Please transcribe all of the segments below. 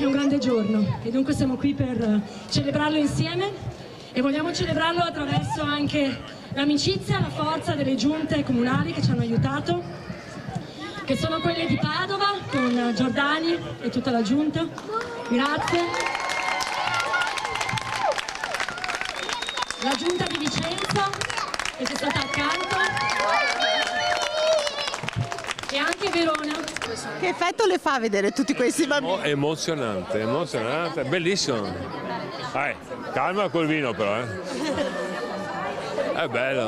è un grande giorno e dunque siamo qui per celebrarlo insieme e vogliamo celebrarlo attraverso anche l'amicizia e la forza delle giunte comunali che ci hanno aiutato, che sono quelle di Padova con Giordani e tutta la giunta. Grazie. La giunta di Vicenza che ci è stata accanto e anche Verona. Che effetto le fa vedere tutti questi bambini? Oh, emozionante, bellissimo. Calma col vino però, È bello.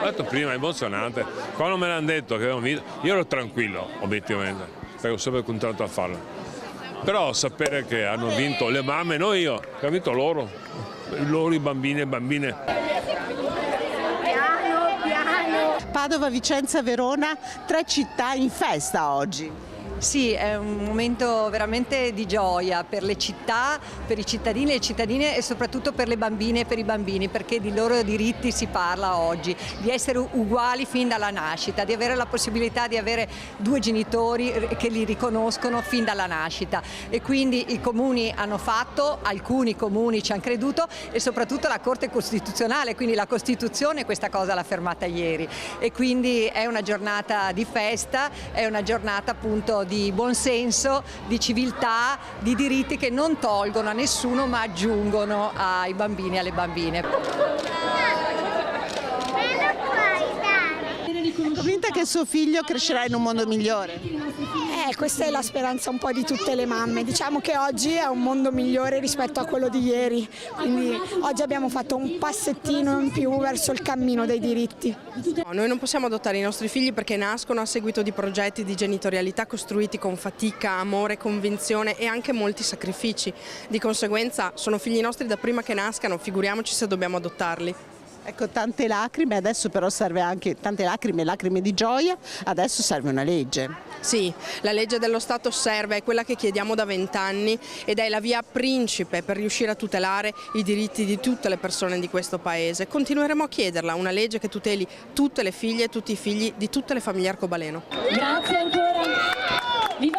Ho detto prima, è emozionante. Quando me l'hanno detto che avevano vinto, io ero tranquillo, obiettivamente, perché ho sempre continuato a farlo. Però sapere che hanno vinto le mamme, non io, che hanno vinto loro i bambini e bambine. Padova, Vicenza, Verona, 3 città in festa oggi. Sì, è un momento veramente di gioia per le città, per i cittadini e le cittadine e soprattutto per le bambine e per i bambini, perché di loro diritti si parla oggi, di essere uguali fin dalla nascita, di avere la possibilità di avere 2 genitori che li riconoscono fin dalla nascita e quindi i comuni hanno fatto, alcuni comuni ci hanno creduto e soprattutto la Corte Costituzionale, quindi la Costituzione questa cosa l'ha fermata ieri e quindi è una giornata di festa, è una giornata appunto di buonsenso, di civiltà, di diritti che non tolgono a nessuno ma aggiungono ai bambini e alle bambine. Convinta che suo figlio crescerà in un mondo migliore? Questa è la speranza un po' di tutte le mamme. Diciamo che oggi è un mondo migliore rispetto a quello di ieri, quindi oggi abbiamo fatto un passettino in più verso il cammino dei diritti. Noi non possiamo adottare i nostri figli perché nascono a seguito di progetti di genitorialità costruiti con fatica, amore, convinzione e anche molti sacrifici. Di conseguenza sono figli nostri da prima che nascano, figuriamoci se dobbiamo adottarli. Ecco, tante lacrime, adesso però serve anche tante lacrime di gioia, adesso serve una legge. Sì, la legge dello Stato serve, è quella che chiediamo da 20 anni ed è la via principe per riuscire a tutelare i diritti di tutte le persone di questo Paese. Continueremo a chiederla, una legge che tuteli tutte le figlie e tutti i figli di tutte le famiglie arcobaleno. Grazie ancora. Viva